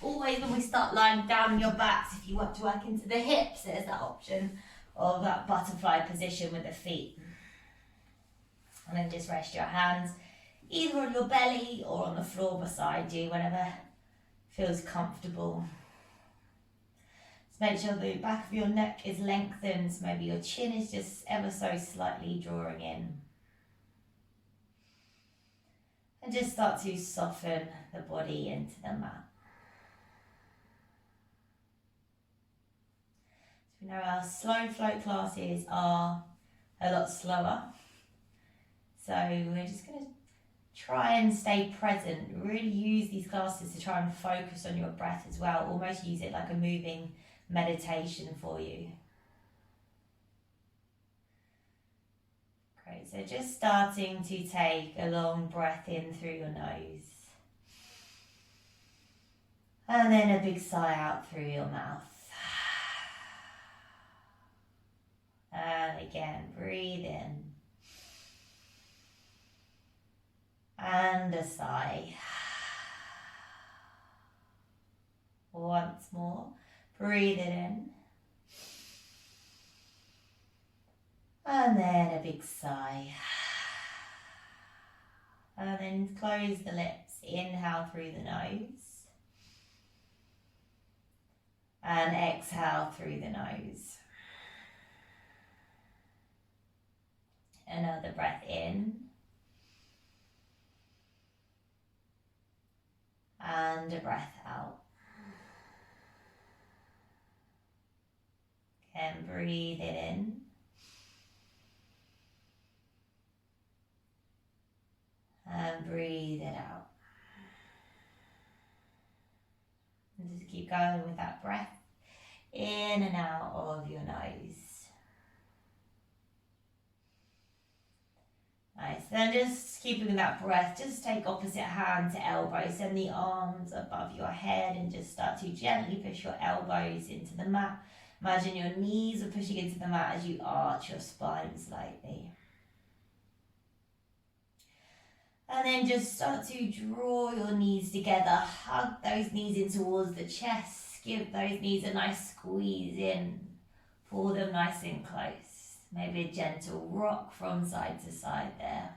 Always when we start lying down on your backs, if you want to work into the hips, there's that option of that butterfly position with the feet. And then just rest your hands either on your belly or on the floor beside you, whatever feels comfortable. Just make sure the back of your neck is lengthened, so maybe your chin is just ever so slightly drawing in. And just start to soften the body into the mat. So we know our slow float classes are a lot slower. So we're just going to try and stay present. Really use these classes to try and focus on your breath as well. Almost use it like a moving meditation for you. Great, so just starting to take a long breath in through your nose. And then a big sigh out through your mouth. And again, breathe in. And a sigh. Once more, breathe it in. And then a big sigh. And then close the lips. Inhale through the nose. And exhale through the nose. Another breath in. And a breath out. And breathe it in. And breathe it out. And just keep going with that breath in and out of your nose. Nice. Then just keeping that breath, just take opposite hand to elbow. Send the arms above your head and just start to gently push your elbows into the mat. Imagine your knees are pushing into the mat as you arch your spine slightly. And then just start to draw your knees together. Hug those knees in towards the chest. Give those knees a nice squeeze in. Pull them nice and close. Maybe a gentle rock from side to side there.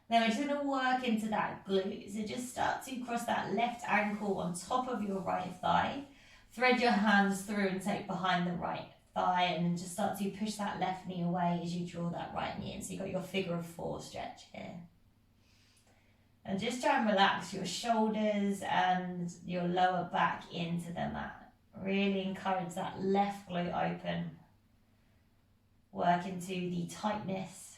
Then we're just going to work into that glute. So just start to cross that left ankle on top of your right thigh. Thread your hands through and take behind the right thigh, and then just start to push that left knee away as you draw that right knee in. So you've got your figure of four stretch here. And just try and relax your shoulders and your lower back into the mat. Really encourage that left glute open. Work into the tightness.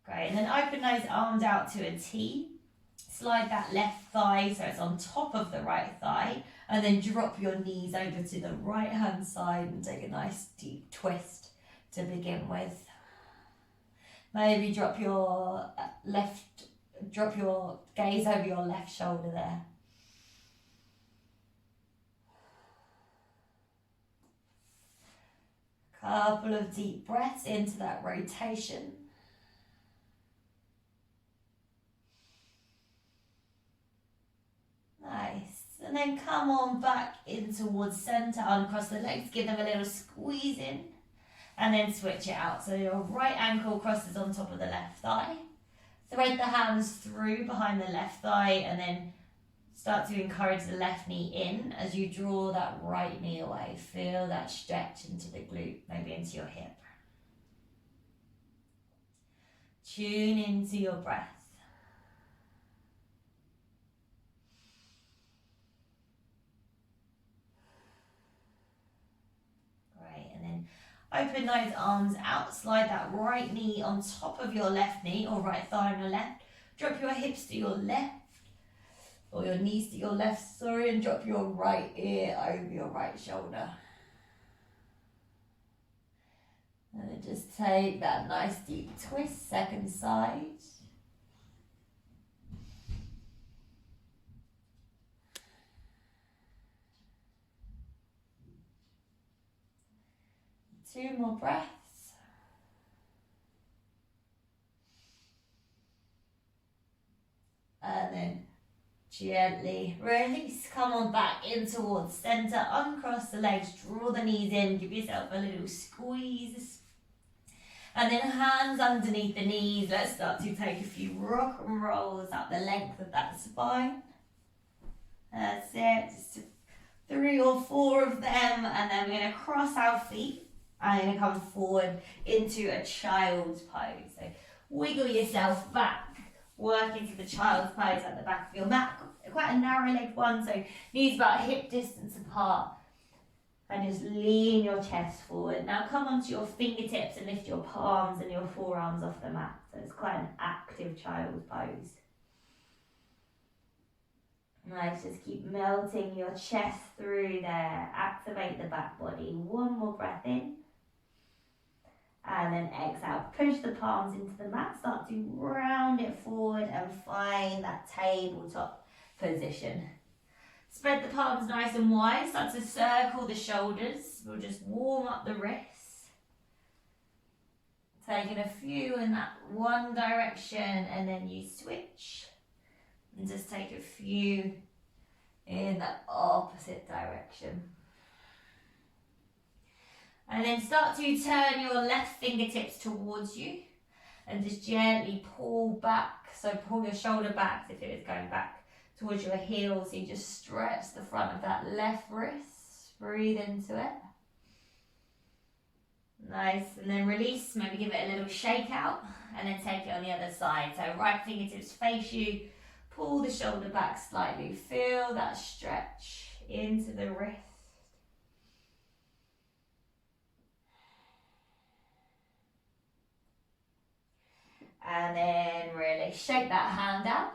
Great, and then open those arms out to a T. Slide that left thigh so it's on top of the right thigh, and then drop your knees over to the right hand side and take a nice deep twist to begin with. Maybe drop your gaze over your left shoulder there. Couple of deep breaths into that rotation. Nice. And then come on back in towards center, uncross the legs, give them a little squeeze in, and then switch it out. So your right ankle crosses on top of the left thigh. Thread the hands through behind the left thigh, and then start to encourage the left knee in as you draw that right knee away. Feel that stretch into the glute, maybe into your hip. Tune into your breath. Great, and then open those arms out. Slide that right knee on top of your left knee, or right thigh on your left. Drop your hips to your left. Or your knees to your left, sorry, and drop your right ear over your right shoulder. And then just take that nice deep twist, second side. Two more breaths. Gently release, come on back in towards center, uncross the legs, draw the knees in, give yourself a little squeeze. And then hands underneath the knees, let's start to take a few rock and rolls up the length of that spine. That's it, just 3 or 4 of them, and then we're going to cross our feet. I'm going to come forward into a child's pose. So wiggle yourself back, work into the child's pose at the back of your mat. Quite a narrow legged one, so knees about hip distance apart. And just lean your chest forward. Now come onto your fingertips and lift your palms and your forearms off the mat. So it's quite an active child's pose. Nice, just keep melting your chest through there. Activate the back body. One more breath in. And then exhale, push the palms into the mat. Start to round it forward and find that tabletop position. Spread the palms nice and wide. Start to circle the shoulders. We'll just warm up the wrists. Taking a few in that one direction and then you switch. And just take a few in the opposite direction. And then start to turn your left fingertips towards you and just gently pull back. So pull your shoulder back if it is going back towards your heels. So you just stretch the front of that left wrist. Breathe into it. Nice. And then release. Maybe give it a little shake out and then take it on the other side. So right fingertips face you. Pull the shoulder back slightly. Feel that stretch into the wrist. And then really shake that hand out.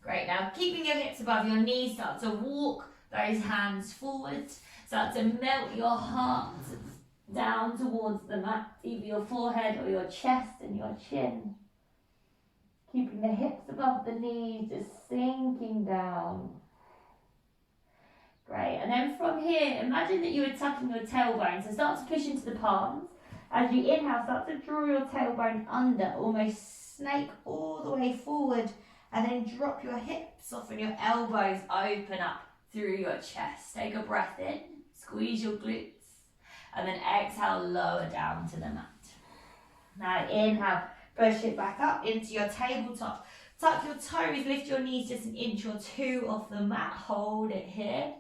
Great, now keeping your hips above your knees, start to walk those hands forward. Start to melt your heart down towards the mat, either your forehead or your chest and your chin. Keeping the hips above the knees, just sinking down. Great, and then from here, imagine that you were tucking your tailbone. So start to push into the palms. As you inhale, start to draw your tailbone under, almost snake all the way forward. And then drop your hips, soften your elbows, open up through your chest. Take a breath in, squeeze your glutes. And then exhale, lower down to the mat. Now inhale, push it back up into your tabletop. Tuck your toes, lift your knees just an inch or 2 off the mat. Hold it here.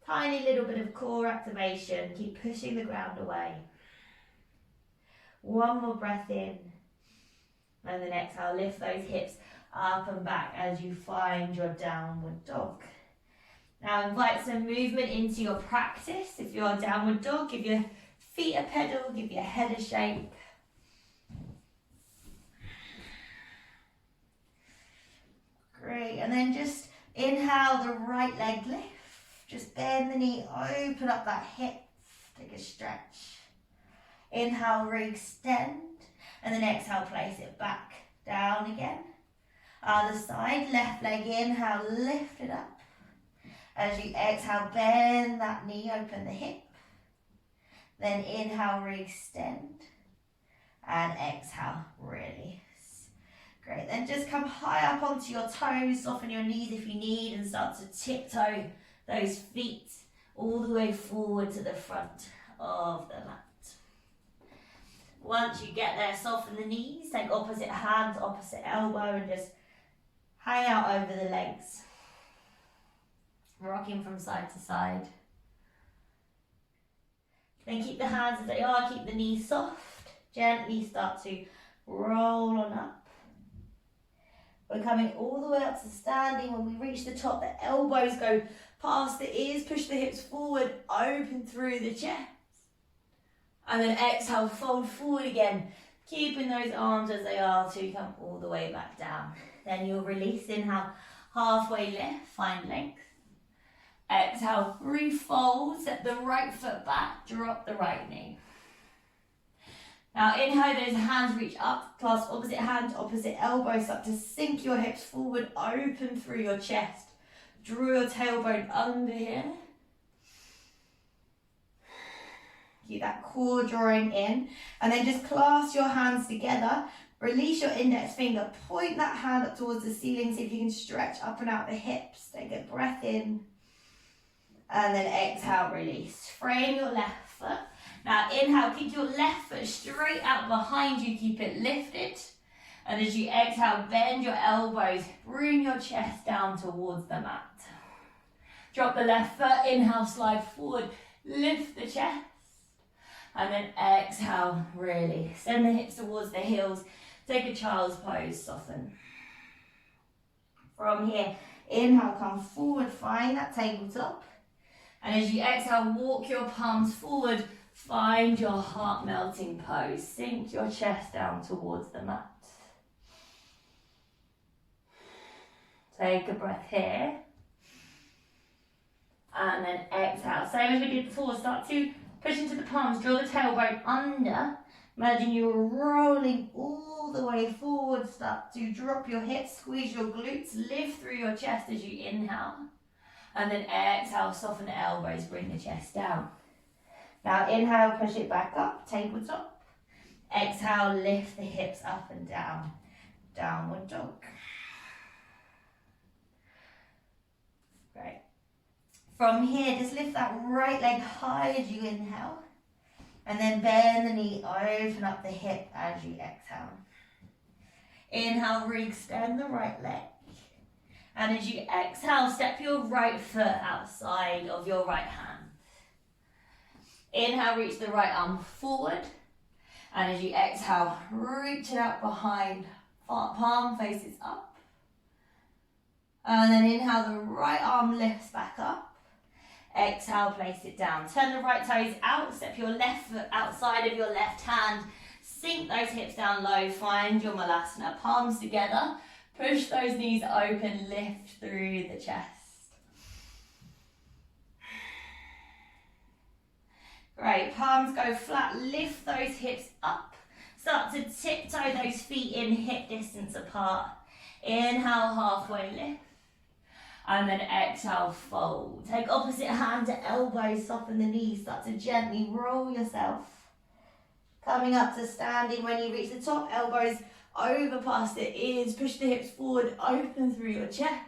Tiny little bit of core activation. Keep pushing the ground away. One more breath in. And then exhale, lift those hips up and back as you find your downward dog. Now invite some movement into your practice. If you're a downward dog, give your feet a pedal, give your head a shake. Great, and then just inhale the right leg lift. Just bend the knee, open up that hip, take a stretch. Inhale, re-extend, and then exhale, place it back down again. Other side, left leg, inhale, lift it up. As you exhale, bend that knee, open the hip. Then inhale, re-extend. And exhale, release. Great, then just come high up onto your toes, soften your knees if you need, and start to tiptoe those feet all the way forward to the front of the mat. Once you get there, soften the knees, take opposite hand, opposite elbow, and just hang out over the legs. Rocking from side to side. Then keep the hands as they are, keep the knees soft. Gently start to roll on up. We're coming all the way up to standing. When we reach the top, the elbows go past the ears, push the hips forward, open through the chest. And then exhale, fold forward again, keeping those arms as they are till you come all the way back down. Then you'll release, inhale, halfway lift, find length. Exhale, refold, set the right foot back, drop the right knee. Now inhale, those hands reach up, clasp opposite hand, opposite elbow, start to sink your hips forward, open through your chest. Draw your tailbone under here. Keep that core drawing in, and then just clasp your hands together, Release your index finger, point that hand up towards the ceiling, see if you can stretch up and out the hips. Take a breath in, and then exhale, release. Frame your left foot. Now inhale, keep your left foot straight out behind you, keep it lifted. And as you exhale, bend your elbows, bring your chest down towards the mat. Drop the left foot, inhale, slide forward, lift the chest. And then exhale, release. Send the hips towards the heels. Take a child's pose, soften. From here, inhale, come forward, find that tabletop. And as you exhale, walk your palms forward, find your heart melting pose. Sink your chest down towards the mat. Take a breath here. And then exhale. Same as we did before, start to push into the palms, draw the tailbone under. Imagine you're rolling all the way forward. Start to drop your hips, squeeze your glutes, lift through your chest as you inhale. And then exhale, soften the elbows, bring the chest down. Now inhale, push it back up, tabletop. Exhale, lift the hips up and down. Downward dog. Great. From here, just lift that right leg high as you inhale. And then bend the knee, open up the hip as you exhale. Inhale, re-extend the right leg. And as you exhale, step your right foot outside of your right hand. Inhale, reach the right arm forward. And as you exhale, reach it out behind, palm faces up. And then inhale, the right arm lifts back up. Exhale, place it down. Turn the right toes out, step your left foot outside of your left hand. Sink those hips down low, find your Malasana. Palms together, push those knees open, lift through the chest. Great, palms go flat, lift those hips up. Start to tiptoe those feet in hip distance apart. Inhale, halfway lift. And then exhale, fold. Take opposite hand to elbows, soften the knees. Start to gently roll yourself. Coming up to standing. When you reach the top, elbows over past the ears. Push the hips forward, open through your chest.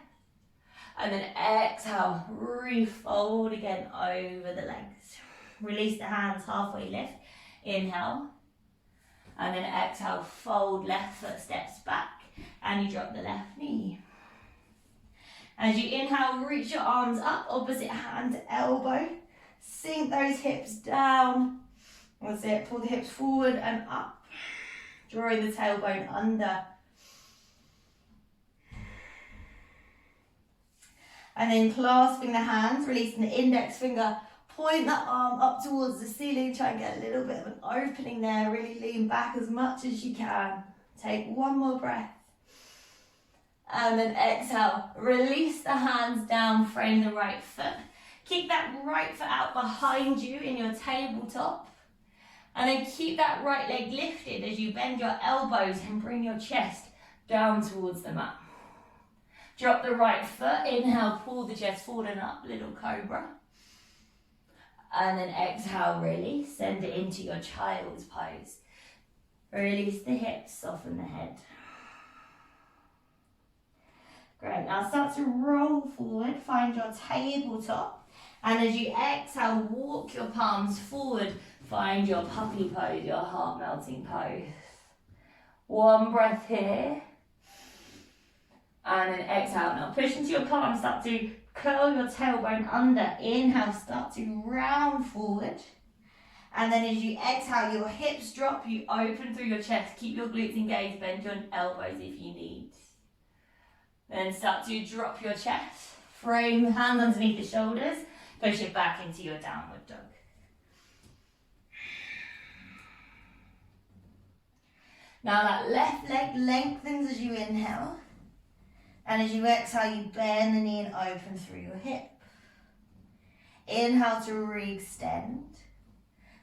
And then exhale, refold again over the legs. Release the hands, halfway lift. Inhale. And then exhale, fold, left foot steps back. And you drop the left knee. As you inhale, reach your arms up, opposite hand to elbow. Sink those hips down. That's it, pull the hips forward and up. Drawing the tailbone under. And then clasping the hands, releasing the index finger. Point that arm up towards the ceiling. Try and get a little bit of an opening there. Really lean back as much as you can. Take one more breath. And then exhale, release the hands down, frame the right foot. Keep that right foot out behind you in your tabletop. And then keep that right leg lifted as you bend your elbows and bring your chest down towards the mat. Drop the right foot, inhale, pull the chest forward and up, little cobra. And then exhale, release, send it into your child's pose. Release the hips, soften the head. Great, now start to roll forward, find your tabletop. And as you exhale, walk your palms forward, find your puppy pose, your heart melting pose. One breath here. And then exhale. Now push into your palms, start to curl your tailbone under. Inhale, start to round forward. And then as you exhale, your hips drop, you open through your chest. Keep your glutes engaged, bend your elbows if you need. Then start to drop your chest. Frame the hands underneath the shoulders. Push it back into your downward dog. Now that left leg lengthens as you inhale. And as you exhale, you bend the knee and open through your hip. Inhale to re-extend.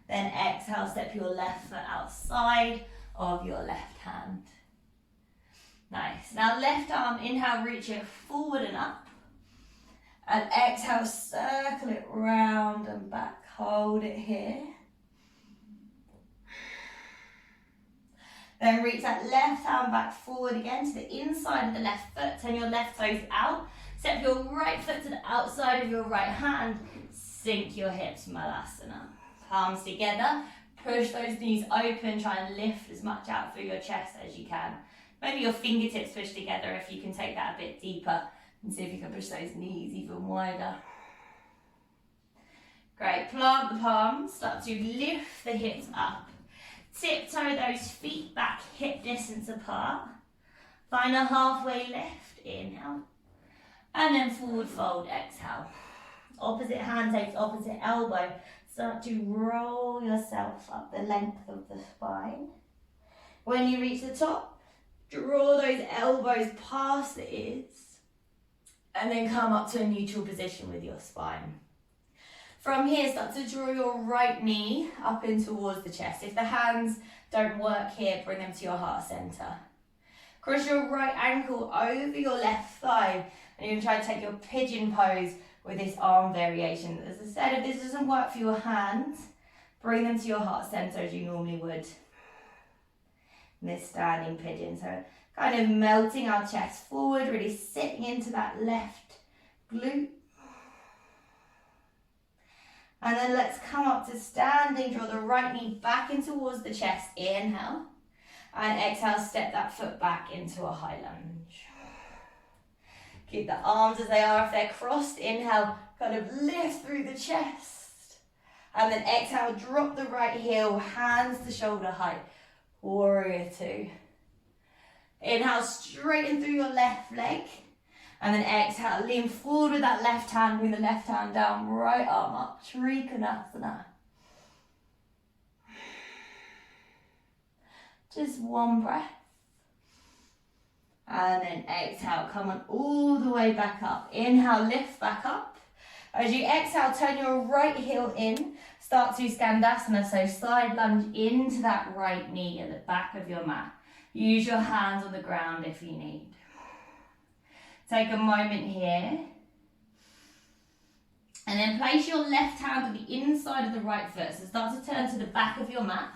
Then exhale, step your left foot outside of your left hand. Nice. Now left arm, inhale, reach it forward and up. And exhale, circle it round and back. Hold it here. Then reach that left hand back forward again to the inside of the left foot. Turn your left toes out. Step your right foot to the outside of your right hand. Sink your hips, Malasana. Palms together. Push those knees open. Try and lift as much out through your chest as you can. Maybe your fingertips push together if you can take that a bit deeper. And see if you can push those knees even wider. Great. Plant the palms. Start to lift the hips up. Tiptoe those feet back hip distance apart. Find a halfway lift. Inhale. And then forward fold. Exhale. Opposite hand takes opposite elbow. Start to roll yourself up the length of the spine. When you reach the top, draw those elbows past the ears. And then come up to a neutral position with your spine. From here, start to draw your right knee up in towards the chest. If the hands don't work here, bring them to your heart center. Cross your right ankle over your left thigh. And you're going to try to take your pigeon pose with this arm variation. As I said, if this doesn't work for your hands, bring them to your heart center as you normally would. In this standing pigeon. So kind of melting our chest forward, really sitting into that left glute. And then let's come up to standing, draw the right knee back in towards the chest, inhale. And exhale, step that foot back into a high lunge. Keep the arms as they are if they're crossed, inhale, kind of lift through the chest. And then exhale, drop the right heel, hands to shoulder height, warrior two. Inhale, straighten through your left leg. And then exhale, lean forward with that left hand, bring the left hand down, right arm up, Trikonasana. Just one breath. And then exhale, come on all the way back up. Inhale, lift back up. As you exhale, turn your right heel in, start to Skandasana, so side lunge into that right knee at the back of your mat. Use your hands on the ground if you need. Take a moment here. And then place your left hand on the inside of the right foot. So start to turn to the back of your mat.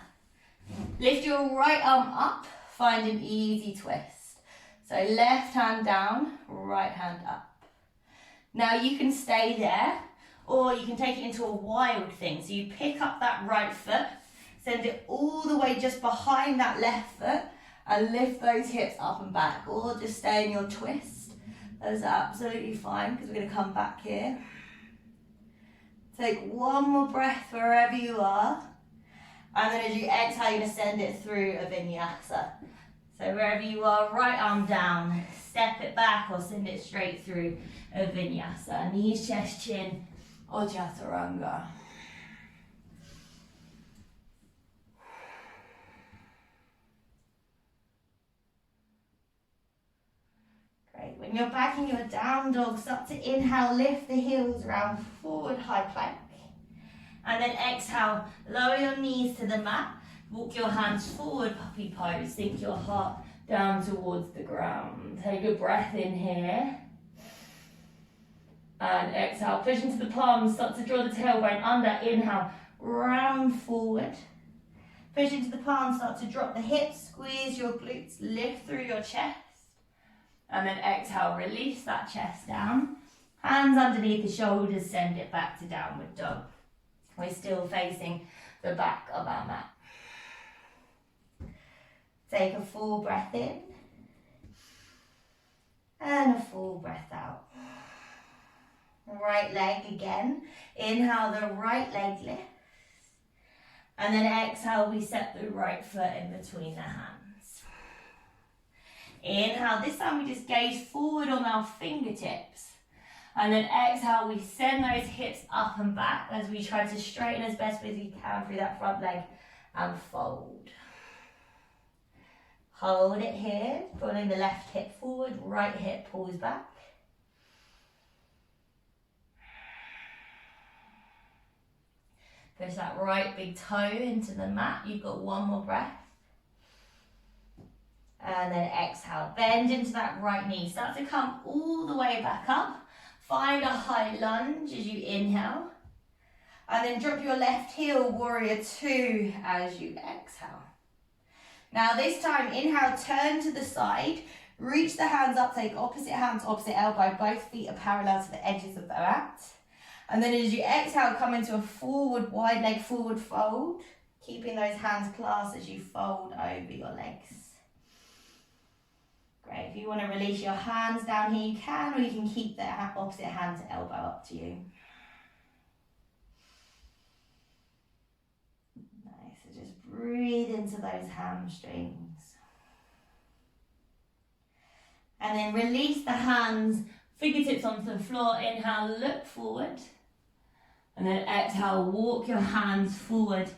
Lift your right arm up. Find an easy twist. So left hand down, right hand up. Now you can stay there, or you can take it into a wild thing. So you pick up that right foot, send it all the way just behind that left foot, and lift those hips up and back, or just stay in your twist. That is absolutely fine because we're going to come back here. Take one more breath wherever you are. And then as you exhale, you're going to send it through a vinyasa. So wherever you are, right arm down, step it back or send it straight through a vinyasa. Knees, chest, chin, or chaturanga. When you're back in your down dog, start to inhale, lift the heels round, forward high plank. And then exhale, lower your knees to the mat, walk your hands forward, puppy pose, sink your heart down towards the ground. Take a breath in here. And exhale, push into the palms, start to draw the tailbone under, inhale, round forward. Push into the palms, start to drop the hips, squeeze your glutes, lift through your chest. And then exhale, release that chest down. Hands underneath the shoulders, send it back to downward dog. We're still facing the back of our mat. Take a full breath in. And a full breath out. Right leg again. Inhale, the right leg lifts. And then exhale, we set the right foot in between the hands. Inhale, this time we just gaze forward on our fingertips. And then exhale, we send those hips up and back as we try to straighten as best as you can through that front leg and fold. Hold it here, pulling the left hip forward, right hip pulls back. Push that right big toe into the mat. You've got one more breath. And then exhale, bend into that right knee. Start to come all the way back up. Find a high lunge as you inhale. And then drop your left heel, warrior two, as you exhale. Now this time, inhale, turn to the side, reach the hands up, take opposite hands, opposite elbow, both feet are parallel to the edges of the mat. And then as you exhale, come into a forward, wide leg forward fold, keeping those hands clasped as you fold over your legs. Great, if you want to release your hands down here, you can, or you can keep the opposite hand to elbow, up to you. Nice, so just breathe into those hamstrings. And then release the hands, fingertips onto the floor. Inhale, look forward. And then exhale, walk your hands forward.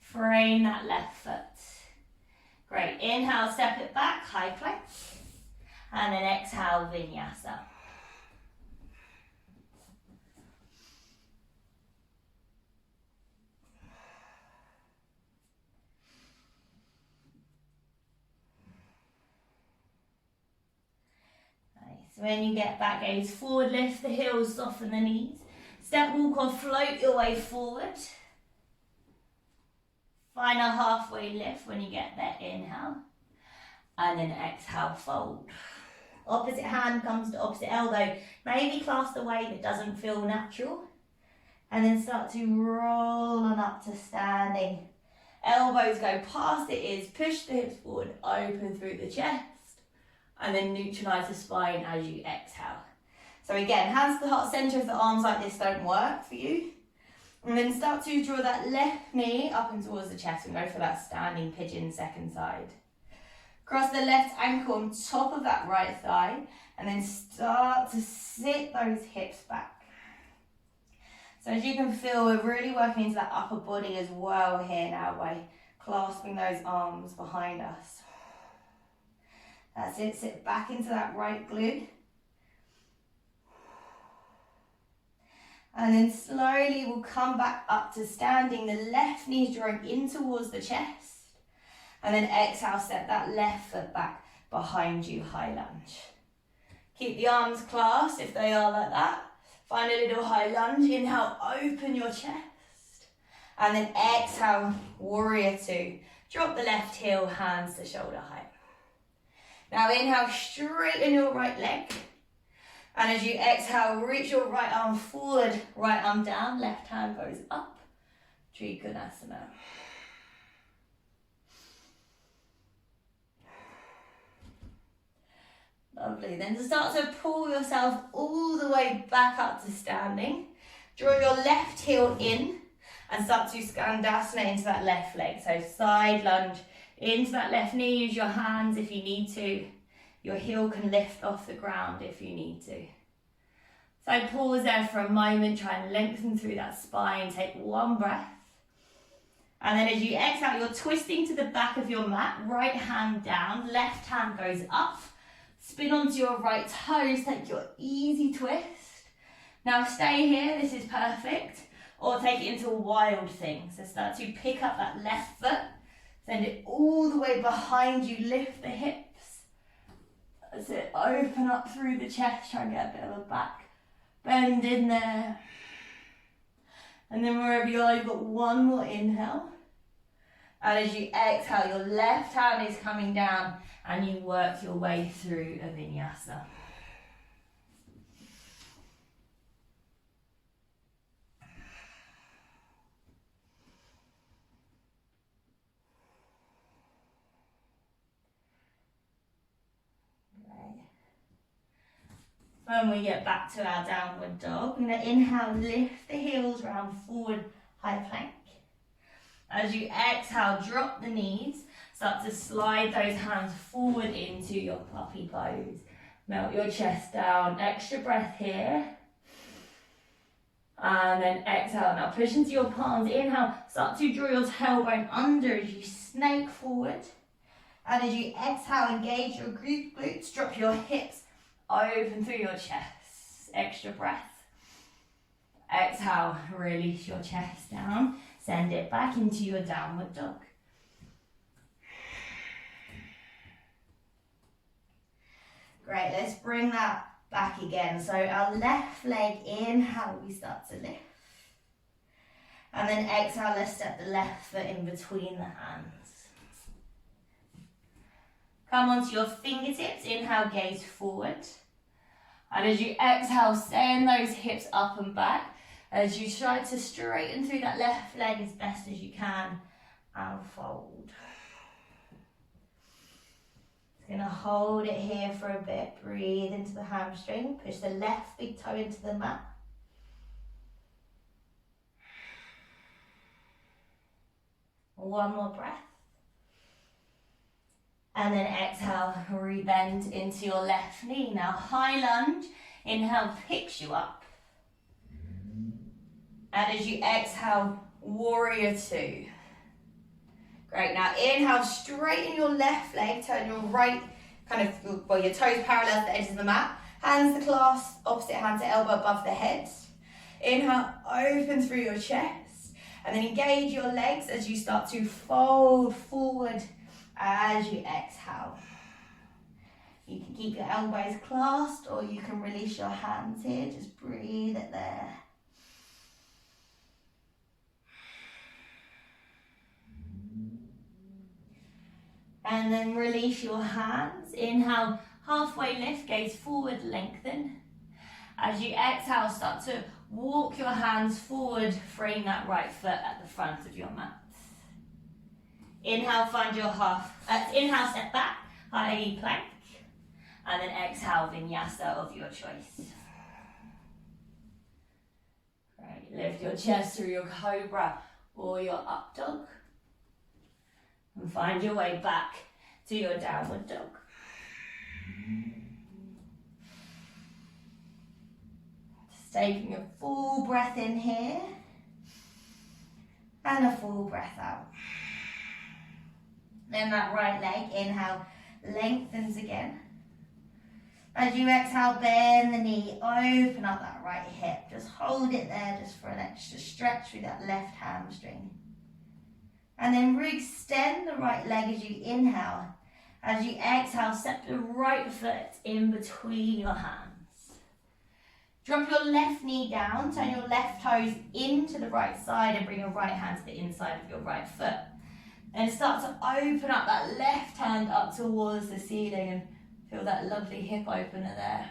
Frame that left foot. Great, inhale, step it back, high plank. And then exhale, vinyasa. When you get back, gaze forward, lift the heels, soften the knees. Step, walk or float your way forward. Find a halfway lift when you get there, inhale. And then exhale, fold. Opposite hand comes to opposite elbow. Maybe clasp away but doesn't feel natural. And then start to roll on up to standing. Elbows go past the ears, push the hips forward, open through the chest. And then neutralise the spine as you exhale. So again, hands to the heart center if the arms like this don't work for you. And then start to draw that left knee up and towards the chest and go for that standing pigeon second side. Cross the left ankle on top of that right thigh and then start to sit those hips back. So as you can feel, we're really working into that upper body as well here now by clasping those arms behind us. That's it, sit back into that right glute. And then slowly we'll come back up to standing, the left knee drawing in towards the chest. And then exhale, step that left foot back behind you, high lunge. Keep the arms clasped if they are like that. Find a little high lunge, inhale, open your chest. And then exhale, warrior two. Drop the left heel, hands to shoulder height. Now inhale, straighten your right leg. And as you exhale, reach your right arm forward, right arm down, left hand goes up. Trikonasana. Lovely. Then start to pull yourself all the way back up to standing. Draw your left heel in and start to skandasana into that left leg. So side lunge into that left knee. Use your hands if you need to. Your heel can lift off the ground if you need to. So pause there for a moment. Try and lengthen through that spine. Take one breath. And then as you exhale, you're twisting to the back of your mat. Right hand down. Left hand goes up. Spin onto your right toes. Take your easy twist. Now stay here. This is perfect. Or take it into a wild thing. So start to pick up that left foot. Send it all the way behind you. Lift the hips. That's it. Open up through the chest. Try and get a bit of a back bend in there. And then wherever you are, you've got one more inhale. And as you exhale, your left hand is coming down and you work your way through a vinyasa. When we get back to our downward dog, I'm going to inhale, lift the heels round, forward, high plank. As you exhale, drop the knees, start to slide those hands forward into your puppy pose. Melt your chest down, extra breath here. And then exhale, now push into your palms, inhale, start to draw your tailbone under as you snake forward. And as you exhale, engage your glutes, drop your hips, open through your chest, extra breath. Exhale, release your chest down, send it back into your downward dog. Great, let's bring that back again. So our left leg, inhale, we start to lift. And then exhale, let's step the left foot in between the hands. Come onto your fingertips, inhale, gaze forward. And as you exhale, send those hips up and back as you try to straighten through that left leg as best as you can and fold. Just going to hold it here for a bit. Breathe into the hamstring. Push the left big toe into the mat. One more breath. And then exhale, rebend into your left knee. Now high lunge, inhale, picks you up. And as you exhale, warrior two. Great, now inhale, straighten your left leg, turn your right, your toes parallel to the edges of the mat. Hands to clasp, opposite hand to elbow above the head. Inhale, open through your chest. And then engage your legs as you start to fold forward as you exhale. You can keep your elbows clasped or you can release your hands here. Just breathe it there. And then release your hands. Inhale, halfway lift, gaze forward, lengthen. As you exhale, start to walk your hands forward, frame that right foot at the front of your mat. Inhale, find your inhale, step back, high plank. And then exhale, vinyasa of your choice. Great, lift your chest through your cobra or your up dog. And find your way back to your downward dog. Just taking a full breath in here. And a full breath out. Then that right leg, inhale, lengthens again. As you exhale, bend the knee, open up that right hip. Just hold it there just for an extra stretch through that left hamstring. And then re-extend the right leg as you inhale. As you exhale, step the right foot in between your hands. Drop your left knee down, turn your left toes into the right side and bring your right hand to the inside of your right foot. And start to open up that left hand up towards the ceiling and feel that lovely hip opener there.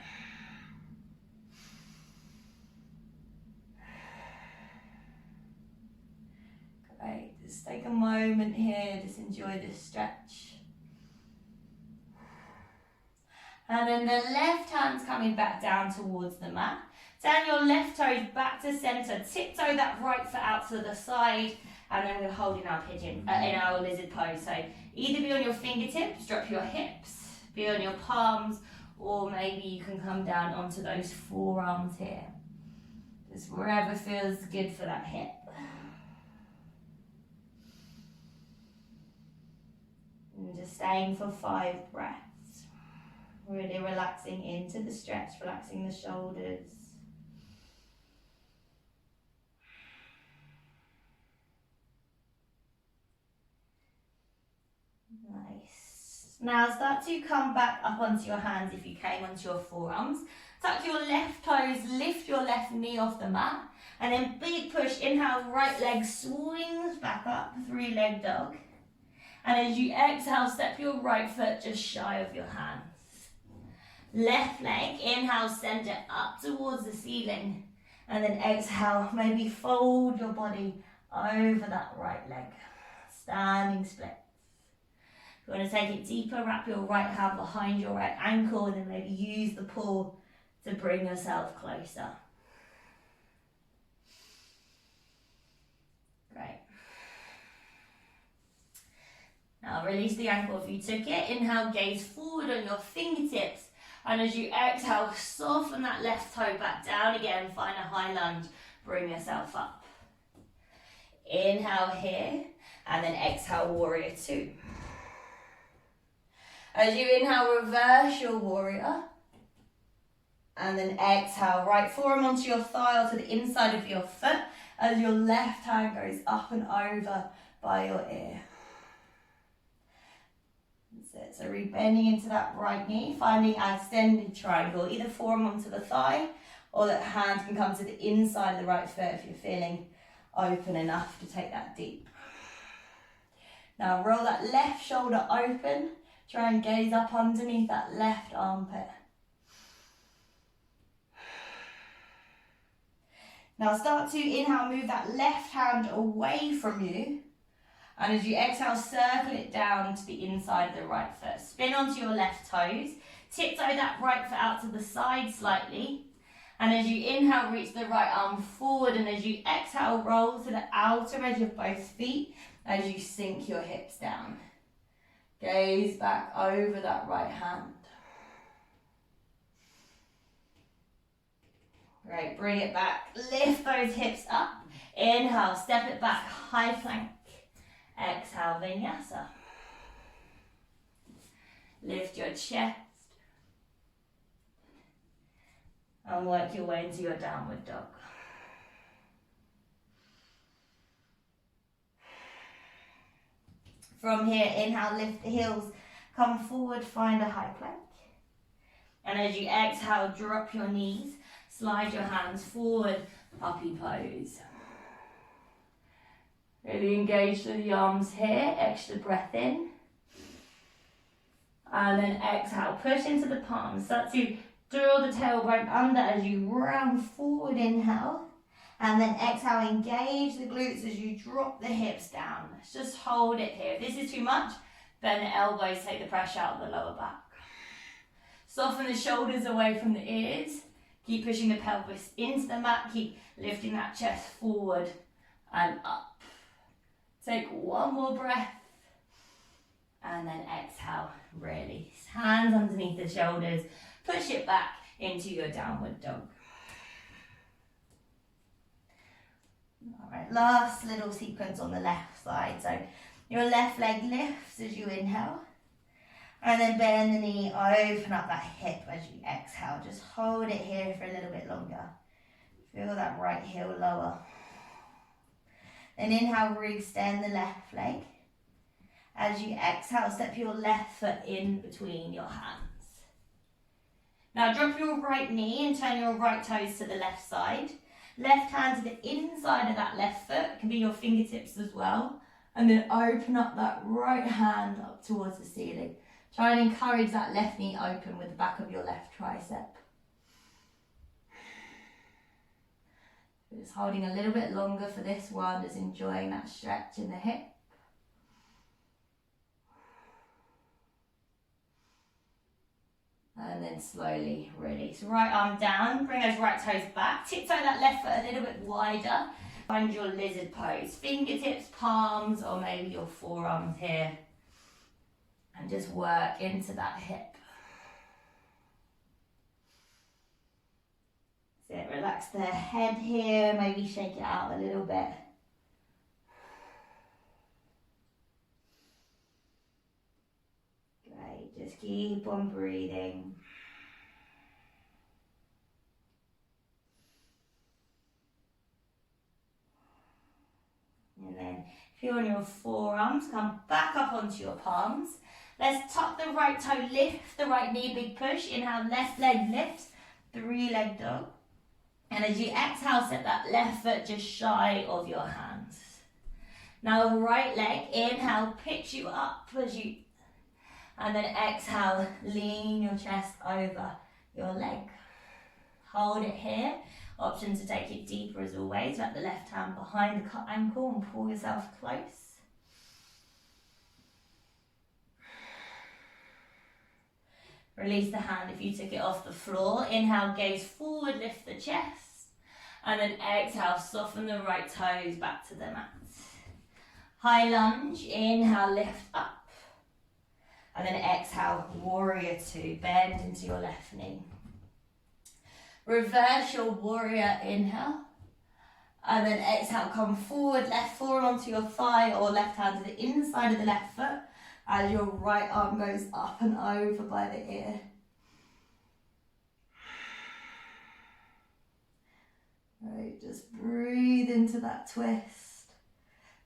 Great, just take a moment here, just enjoy this stretch. And then the left hand's coming back down towards the mat. Turn your left toes back to center, tiptoe that right foot out to the side, and then we're holding our pigeon, in our lizard pose. So either be on your fingertips, drop your hips, be on your palms, or maybe you can come down onto those forearms here. Just wherever feels good for that hip. And just staying for 5 breaths. Really relaxing into the stretch, relaxing the shoulders. Nice. Now start to come back up onto your hands if you came onto your forearms. Tuck your left toes, lift your left knee off the mat. And then big push, inhale, right leg swings back up, 3-leg dog. And as you exhale, step your right foot just shy of your hands. Left leg, inhale, send it up towards the ceiling. And then exhale, maybe fold your body over that right leg. Standing splits. If you want to take it deeper, wrap your right hand behind your right ankle and then maybe use the pull to bring yourself closer. Great. Now release the ankle if you took it. Inhale, gaze forward on your fingertips. And as you exhale, soften that left toe back down again. Find a high lunge. Bring yourself up. Inhale here. And then exhale, warrior two. As you inhale, reverse your warrior. And then exhale, right forearm onto your thigh or to the inside of your foot. As your left hand goes up and over by your ear. So rebending into that right knee, finding an extended triangle, either forearm onto the thigh or that hand can come to the inside of the right foot if you're feeling open enough to take that deep. Now roll that left shoulder open, Try and gaze up underneath that left armpit. Now start to inhale, move that left hand away from you. And as you exhale, circle it down to the inside of the right foot. Spin onto your left toes. Tiptoe that right foot out to the side slightly. And as you inhale, reach the right arm forward. And as you exhale, roll to the outer edge of both feet as you sink your hips down. Gaze back over that right hand. Great, bring it back. Lift those hips up. Inhale, step it back, high plank. Exhale, vinyasa. Lift your chest. And work your way into your downward dog. From here, inhale, lift the heels, come forward, find a high plank. And as you exhale, drop your knees, slide your hands forward, puppy pose. Really engage through the arms here, extra breath in. And then exhale, push into the palms, start to draw the tailbone under as you round forward, inhale. And then exhale, engage the glutes as you drop the hips down. Just hold it here. If this is too much, bend the elbows, take the pressure out of the lower back. Soften the shoulders away from the ears. Keep pushing the pelvis into the mat. Keep lifting that chest forward and up. Take one more breath. And then exhale, release. Hands underneath the shoulders. Push it back into your downward dog. All right, last little sequence on the left side. So your left leg lifts as you inhale. And then bend the knee, open up that hip as you exhale. Just hold it here for a little bit longer. Feel that right heel lower. Then inhale, re-extend the left leg. As you exhale, step your left foot in between your hands. Now drop your right knee and turn your right toes to the left side. Left hand to the inside of that left foot. It can be your fingertips as well. And then open up that right hand up towards the ceiling. Try and encourage that left knee open with the back of your left tricep. Just holding a little bit longer for this one, just enjoying that stretch in the hip. And then slowly release. Right arm down, bring those right toes back. Tiptoe that left foot a little bit wider. Find your lizard pose. Fingertips, palms, or maybe your forearms here. And just work into that hip. So relax the head here, maybe shake it out a little bit. Great, just keep on breathing. And then if you're on your forearms, come back up onto your palms. Let's tuck the right toe, lift the right knee, big push. Inhale, left leg lifts, 3-leg dog. And as you exhale, set that left foot just shy of your hands. Now the right leg, inhale, picks you up as you, and then exhale, lean your chest over your leg. Hold it here. Option to take it deeper as always. Wrap the left hand behind the cut ankle and pull yourself close. Release the hand if you took it off the floor. Inhale, gaze forward, lift the chest. And then exhale, soften the right toes back to the mat. High lunge, inhale, lift up. And then exhale, warrior two, bend into your left knee. Reverse your warrior inhale. And then exhale, come forward, left forearm onto your thigh or left hand to the inside of the left foot. As your right arm goes up and over by the ear. Right, just breathe into that twist.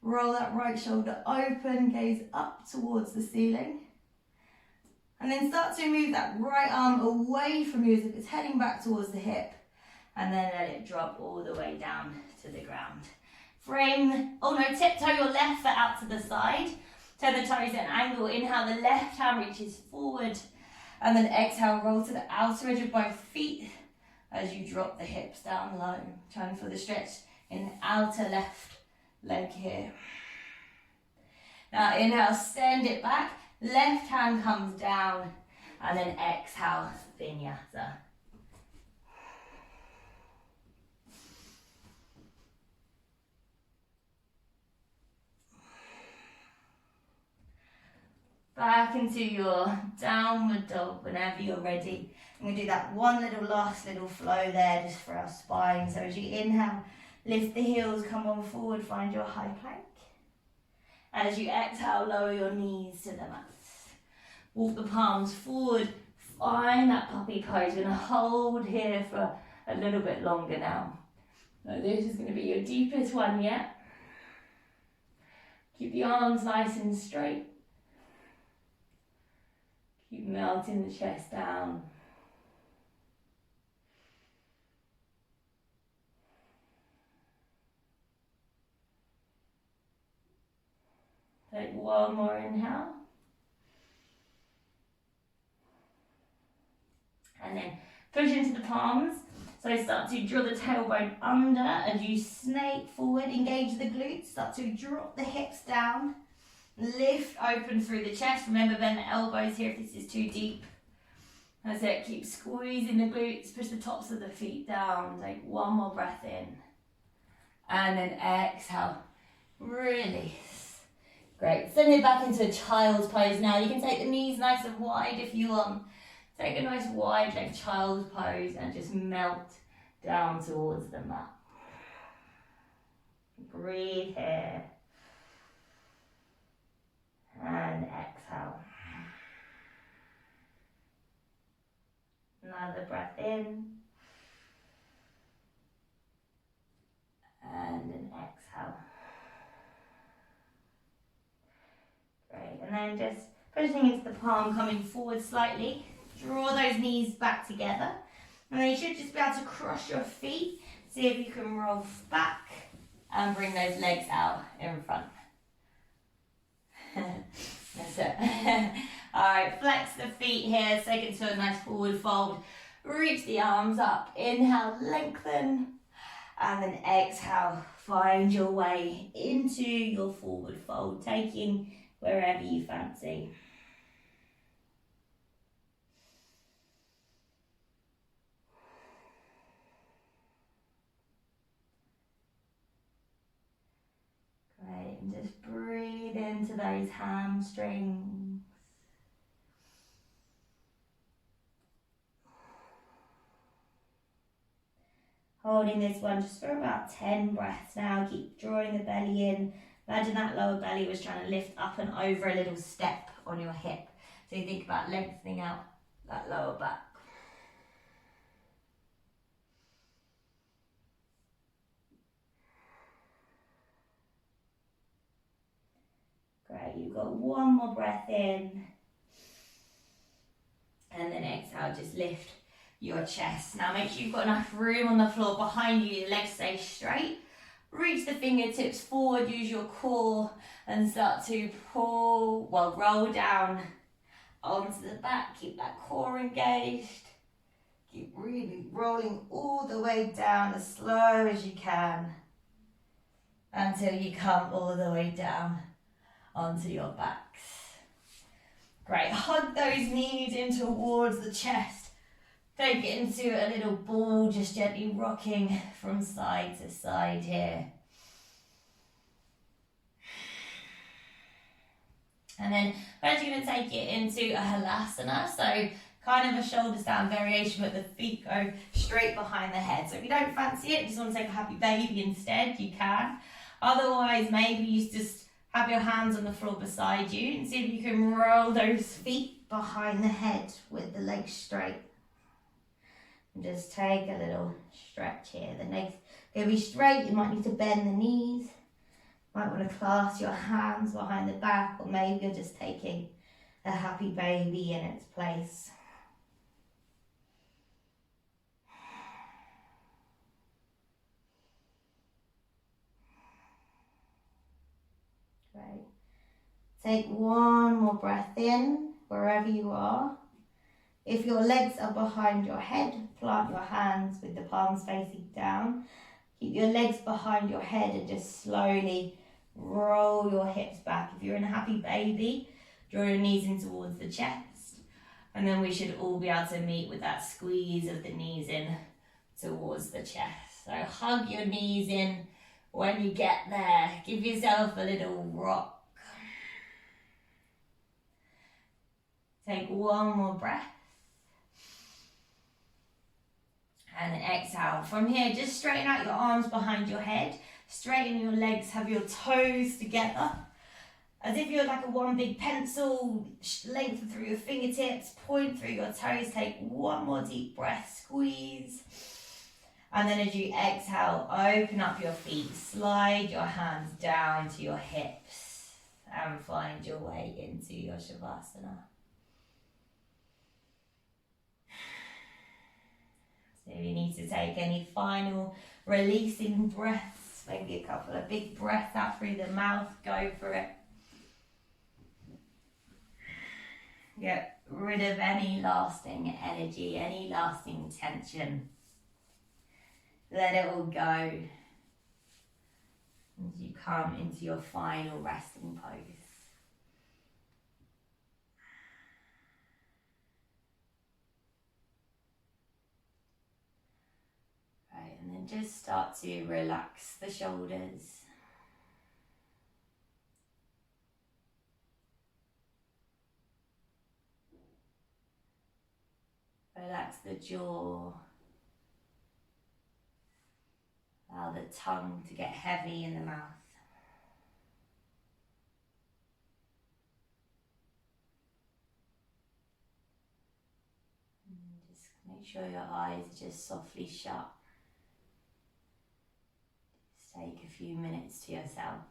Roll that right shoulder open, gaze up towards the ceiling. And then start to move that right arm away from you as if it's heading back towards the hip. And then let it drop all the way down to the ground. Tiptoe your left foot out to the side. Turn the toes at an angle. Inhale, the left hand reaches forward. And then exhale, roll to the outer edge of both feet as you drop the hips down low. Trying for the stretch in the outer left leg here. Now inhale, send it back. Left hand comes down. And then exhale, vinyasa. Back into your downward dog whenever you're ready. I'm going to do that one last little flow there just for our spine. So as you inhale, lift the heels, come on forward, find your high plank. As you exhale, lower your knees to the mat. Walk the palms forward, find that puppy pose. We're going to hold here for a little bit longer now. So this is going to be your deepest one yet. Keep the arms nice and straight. Keep melting the chest down. Take one more inhale. And then push into the palms. So start to draw the tailbone under as you snake forward, engage the glutes, start to drop the hips down. Lift open through the chest. Remember, bend the elbows here if this is too deep. That's it. Keep squeezing the glutes. Push the tops of the feet down. Take one more breath in. And then exhale. Release. Great. Send it back into a child's pose now. You can take the knees nice and wide if you want. Take a nice wide leg child's pose and just melt down towards the mat. Breathe here. And exhale. Another breath in. And an exhale. Great. And then just pushing into the palm, coming forward slightly. Draw those knees back together. And then you should just be able to cross your feet. See if you can roll back and bring those legs out in front. That's it. Alright, flex the feet here, take it to a nice forward fold. Reach the arms up. Inhale, lengthen. And then exhale, find your way into your forward fold, taking wherever you fancy. And just breathe into those hamstrings. Holding this one just for about 10 breaths now. Keep drawing the belly in. Imagine that lower belly was trying to lift up and over a little step on your hip. So you think about lengthening out that lower back. Great, you've got one more breath in. And then exhale, just lift your chest. Now make sure you've got enough room on the floor behind you, your legs stay straight. Reach the fingertips forward, use your core and start to roll down onto the back. Keep that core engaged. Keep really rolling all the way down as slow as you can until you come all the way down onto your backs. Great, hug those knees in towards the chest. Take it into a little ball, just gently rocking from side to side here. And then we're actually going to take it into a halasana, so kind of a shoulders down variation, but the feet go straight behind the head. So if you don't fancy it, just want to take a happy baby instead, you can. Otherwise, maybe you just have your hands on the floor beside you and see if you can roll those feet behind the head with the legs straight. And just take a little stretch here. The legs going to be straight. You might need to bend the knees. Might want to clasp your hands behind the back, or maybe you're just taking a happy baby in its place. Great. Take one more breath in, wherever you are. If your legs are behind your head, plant your hands with the palms facing down. Keep your legs behind your head and just slowly roll your hips back. If you're in a happy baby, draw your knees in towards the chest. And then we should all be able to meet with that squeeze of the knees in towards the chest. So hug your knees in when you get there. Give yourself a little rock. Take one more breath. And then exhale. From here, just straighten out your arms behind your head. Straighten your legs, have your toes together. As if you're like a one big pencil, lengthen through your fingertips, point through your toes. Take one more deep breath, squeeze. And then as you exhale, open up your feet. Slide your hands down to your hips and find your way into your Shavasana. So if you need to take any final releasing breaths, maybe a couple of big breaths out through the mouth, go for it. Get rid of any lasting energy, any lasting tension. Let it all go as you come into your final resting pose. And then just start to relax the shoulders. Relax the jaw. Allow the tongue to get heavy in the mouth. And just make sure your eyes are just softly shut. Take a few minutes to yourself.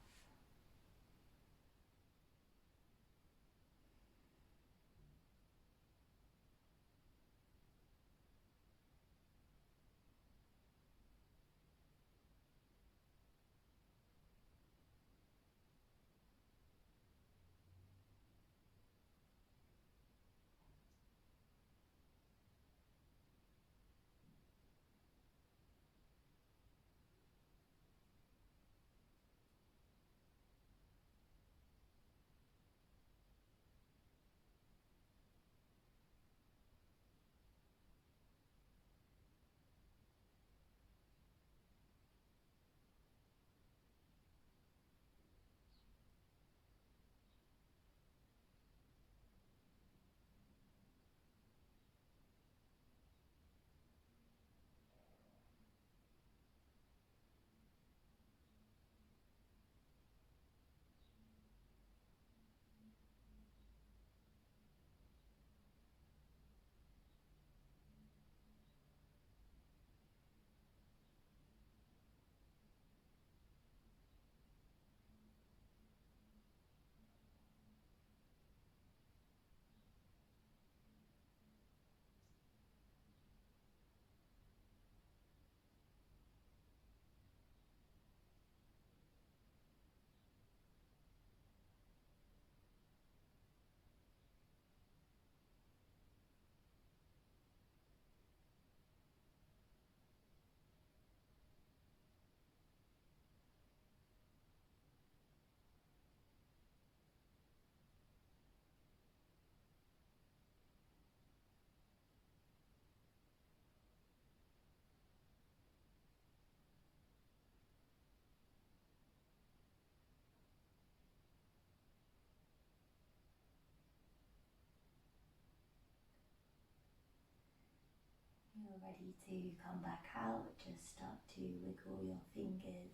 You're ready to come back out. Just start to wiggle your fingers,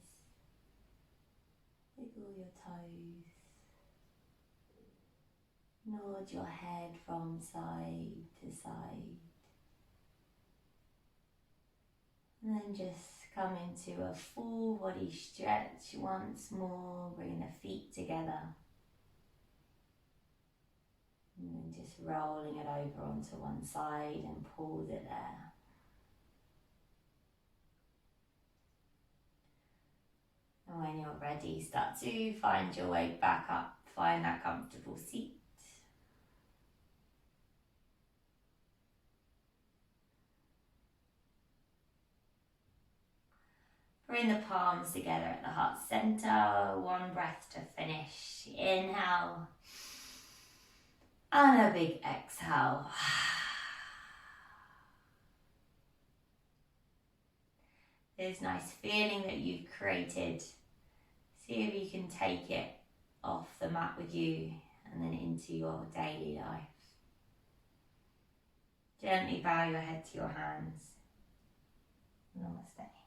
wiggle your toes, nod your head from side to side, and then just come into a full body stretch once more, bringing the feet together. And then just rolling it over onto one side and pause it there. And when you're ready, start to find your way back up find that comfortable seat. Bring the palms together at the heart center. One breath to finish. Inhale. And a big exhale. This nice feeling that you've created. See if you can take it off the mat with you and then into your daily life. Gently bow your head to your hands. Namaste.